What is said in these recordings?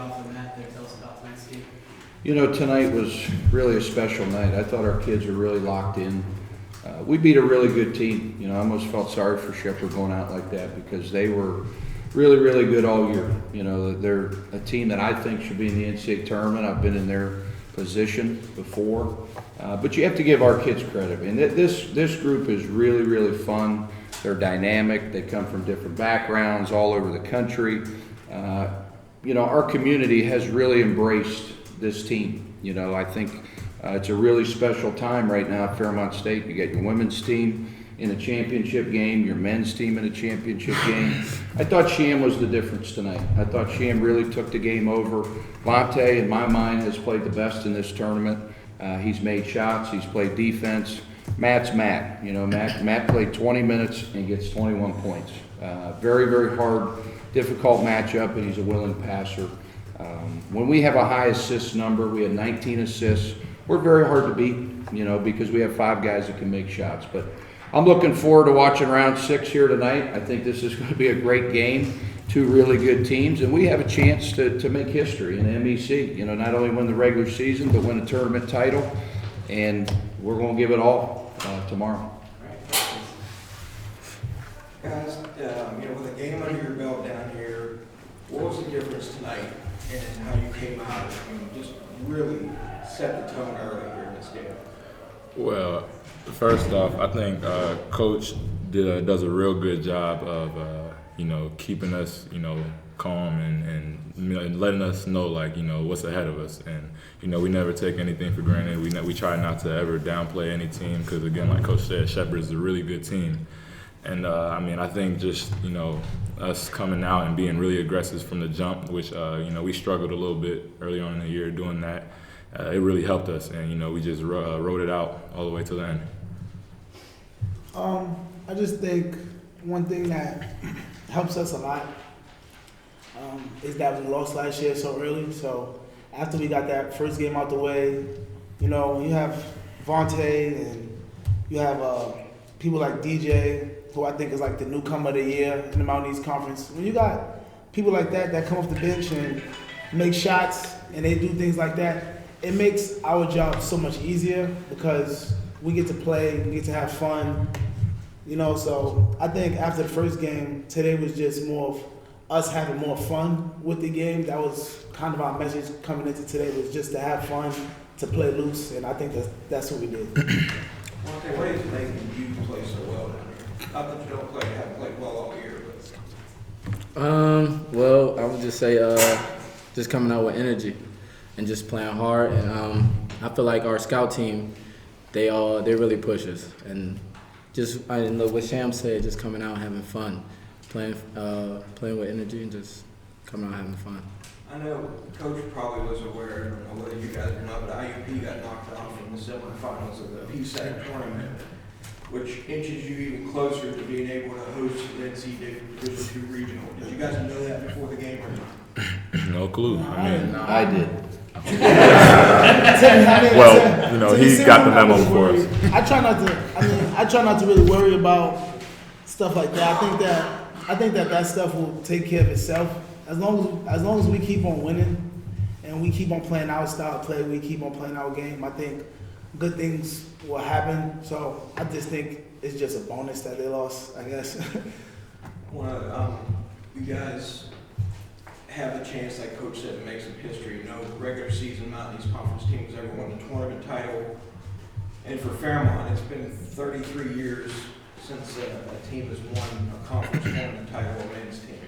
off the mat there. Tell us about tonight's game. You know, tonight was really a special night. I thought our kids were really locked in. We beat a really good team. You know, I almost felt sorry for Shepherd going out like that because they were really, really good all year. You know, they're a team that I think should be in the NCAA tournament. I've been in their position before. But you have to give our kids credit. I mean, this group is really, really fun. They're dynamic. They come from different backgrounds all over the country. You know, our community has really embraced this team. You know, I think it's a really special time right now at Fairmont State. You got your women's team in a championship game, your men's team in a championship game. I thought Sham was the difference tonight. I thought Sham really took the game over. Vontae, in my mind, has played the best in this tournament. He's made shots. He's played defense. Matt's Matt. You know, Matt played 20 minutes and gets 21 points. Very, very hard, difficult matchup, and he's a willing passer. When we have a high assist number, we had 19 assists. We're very hard to beat, you know, because we have 5 guys that can make shots. But I'm looking forward to watching round 6 here tonight. I think this is going to be a great game. 2 really good teams, and we have a chance to make history in MEC. You know, not only win the regular season, but win a tournament title. And we're going to give it all tomorrow. Guys, you know, with a game under your belt down here, what was the difference tonight in how you came out and just really set the tone early here in this game? Well, first off, I think Coach does a real good job of you know, keeping us, you know, calm and letting us know, like, you know, what's ahead of us. And, you know, we never take anything for granted. We try not to ever downplay any team because, again, like Coach said, Shepherd is a really good team. And, I mean, I think just, you know, us coming out and being really aggressive from the jump, which, you know, we struggled a little bit early on in the year doing that. It really helped us. And, you know, we just rode it out all the way to the end. I just think one thing that helps us a lot is that we lost last year so early. So after we got that first game out the way, you know, you have Vontae and you have people like DJ, who I think is like the newcomer of the year in the Mountain East Conference. When you got people like that come off the bench and make shots and they do things like that, it makes our job so much easier because we get to play, we get to have fun. You know, so I think after the first game, today was just more of us having more fun with the game. That was kind of our message coming into today, was just to have fun, to play loose, and I think that's what we did. Okay, what is making you play so well down here? Not that you haven't played well all year, but. Well, I would just say just coming out with energy and just playing hard. And I feel like our scout team, they really push us. And just, I know what Sham said, just coming out having fun, playing with energy and just coming out having fun. I know Coach probably was aware, I don't know whether you guys or not, but IUP got knocked out from the semifinals of the PSAC tournament, which inches you even closer to being able to host the NCAA Division II regional. Did you guys know that before the game or not? No clue. I mean, I did. well, you know, he got the memo for us. I try not to really worry about stuff like that. I think that stuff will take care of itself. As long as we keep on winning and we keep on playing our style of play, we keep on playing our game, I think good things will happen. So I just think it's just a bonus that they lost, I guess. Well, you guys have the chance, like Coach said, to make some history. No regular season Mountain East Conference team has ever won the tournament title. And for Fairmont, it's been 33 years since a team has won a conference tournament title, a men's team.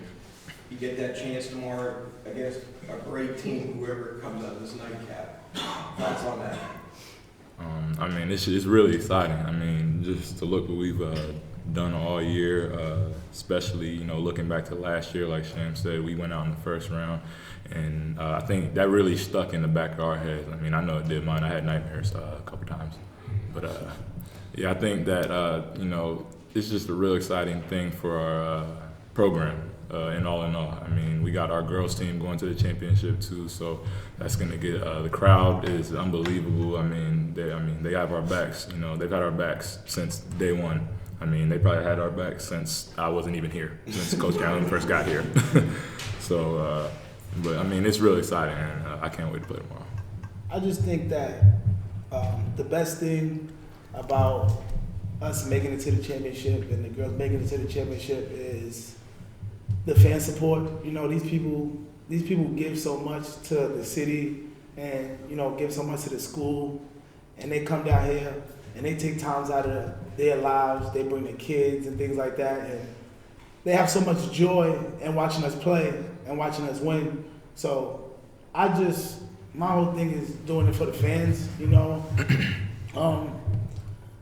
You get that chance tomorrow against a great team, whoever comes out of this nightcap. Thoughts on that? I mean, it's really exciting. I mean, just to look what we've done all year, especially, you know, looking back to last year, like Sham said, we went out in the first round, and I think that really stuck in the back of our heads. I mean, I know it did mine. I had nightmares a couple times. But, yeah, I think that, you know, it's just a real exciting thing for our program. In all, I mean, we got our girls team going to the championship too, so that's going to get the crowd is unbelievable. I mean, they have our backs. You know, they've had our backs since day one. I mean, they probably had our backs since I wasn't even here, since Coach Gallen first got here. So But I mean, it's really exciting, and I can't wait to play tomorrow. I just think that the best thing about us making it to the championship and the girls making it to the championship is the fan support. You know, these people give so much to the city and, you know, give so much to the school, and they come down here and they take times out of their lives. They bring their kids and things like that, and they have so much joy in watching us play and watching us win. So my whole thing is doing it for the fans, you know,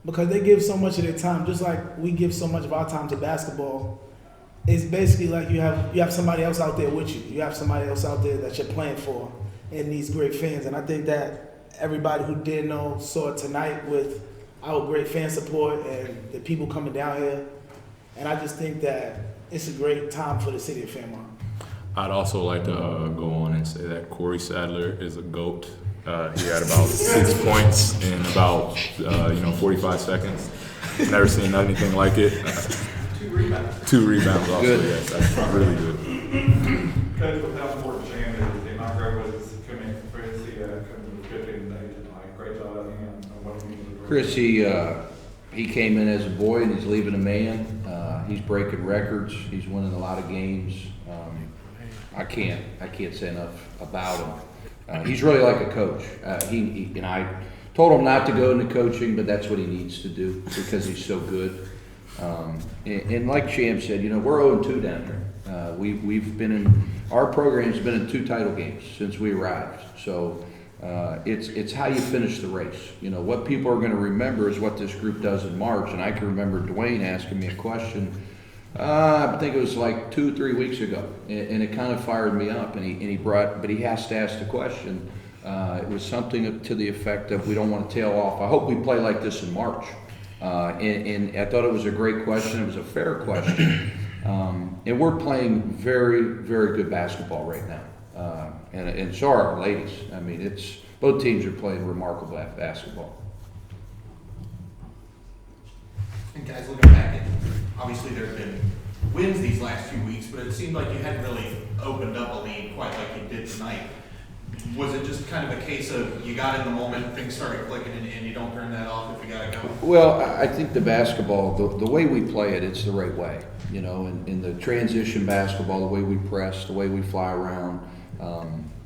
because they give so much of their time, just like we give so much of our time to basketball. It's basically like you have somebody else out there with you. You have somebody else out there that you're playing for, and these great fans. And I think that everybody who did know saw it tonight with our great fan support and the people coming down here. And I just think that it's a great time for the city of Fairmont. I'd also like to go on and say that Corey Sadler is a GOAT. He had about 6 points in about 45 seconds. Never seen anything like it. 2 rebounds also. Good. Yes, that's really good. Coach, with how important Sham is, my great was coming for Chris. He coming to 15 days tonight. Great job out of him. What he means. Chris, he came in as a boy and he's leaving a man. He's breaking records. He's winning a lot of games. I can't say enough about him. He's really like a coach. He and I told him not to go into coaching, but that's what he needs to do because he's so good. And like Sham said, you know, we're 0-2 down here. We've been in, our program's been in 2 title games since we arrived. So it's how you finish the race. You know, what people are going to remember is what this group does in March. And I can remember Dwayne asking me a question, I think it was like 2-3 weeks ago, and it kind of fired me up. And he has to ask the question. It was something to the effect of, we don't want to tail off. I hope we play like this in March. And I thought it was a great question. It was a fair question. And we're playing very, very good basketball right now. And so are our ladies. I mean, both teams are playing remarkable basketball. And guys, looking back at, obviously there have been wins these last few weeks, but it seemed like you hadn't really opened up a lead quite like you did tonight. Was it just kind of a case of you got in the moment, things started clicking, and you don't turn that off if you got to go? Well, I think the basketball, the way we play it, it's the right way. You know, in the transition basketball, the way we press, the way we fly around,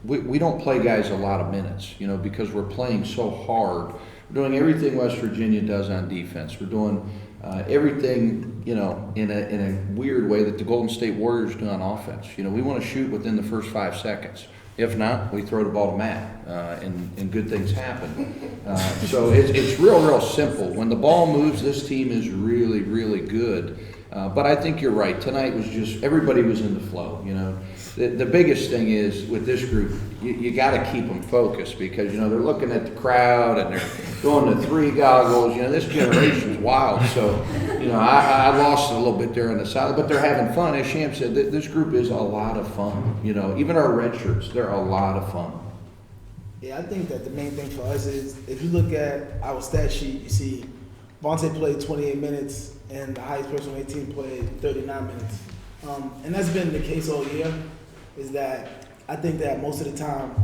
we don't play guys a lot of minutes, you know, because we're playing so hard. We're doing everything West Virginia does on defense. We're doing everything, you know, in a weird way that the Golden State Warriors do on offense. You know, we want to shoot within the first 5 seconds. If not, we throw the ball to Matt, and good things happen. So it's real simple. When the ball moves, this team is really, really good. But I think you're right. Tonight was just, everybody was in the flow, you know. The biggest thing is with this group, you got to keep them focused because, you know, they're looking at the crowd and they're going to 3 goggles. You know, this generation's wild. So, you know, I lost a little bit there on the side, but they're having fun. As Sham said, this group is a lot of fun. You know, even our red shirts, they're a lot of fun. Yeah, I think that the main thing for us is, if you look at our stat sheet, you see Vontae played 28 minutes and the highest person on their team played 39 minutes. And that's been the case all year, is that I think that most of the time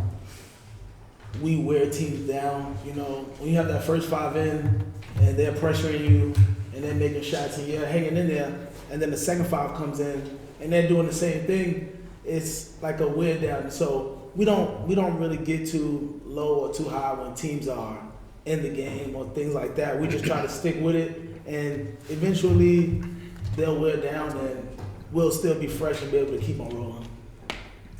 we wear teams down. You know, when you have that first 5 in and they're pressuring you and they're making shots and you're hanging in there, and then the second 5 comes in and they're doing the same thing, it's like a wear down. So we don't really get too low or too high when teams are in the game or things like that. We just try to stick with it, and eventually they'll wear down and we'll still be fresh and be able to keep on rolling.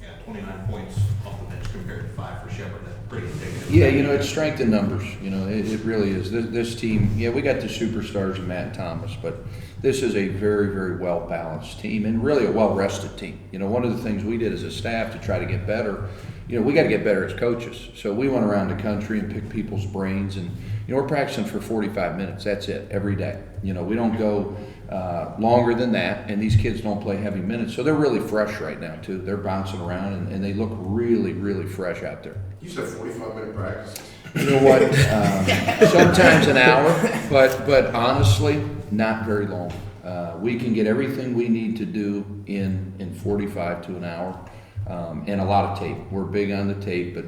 Yeah, 29 points off the bench compared to 5 for Shepherd. That's pretty indicative. Yeah, you know, it's strength in numbers. You know, it really is. This team, yeah, we got the superstars of Matt and Thomas, but this is a very, very well-balanced team and really a well-rested team. You know, one of the things we did as a staff to try to get better, you know, we got to get better as coaches. So we went around the country and picked people's brains, and, you know, we're practicing for 45 minutes. That's it, every day. You know, we don't go longer than that, and these kids don't play heavy minutes. So they're really fresh right now, too. They're bouncing around, and they look really, really fresh out there. You said 45-minute practice. You know what? Sometimes an hour, but honestly, not very long. We can get everything we need to do in 45 to an hour. and a lot of tape. We're big on the tape, but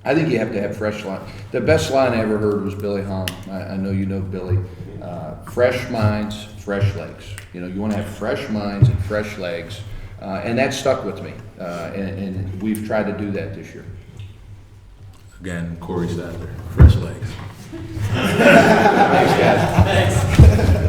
I think you have to have fresh line. The best line I ever heard was Billy Hahn. I know you know Billy. Fresh minds, fresh legs. You know, you want to have fresh minds and fresh legs, and that stuck with me. And we've tried to do that this year. Again, Corey Sadler, fresh legs. Thanks, guys. Thanks.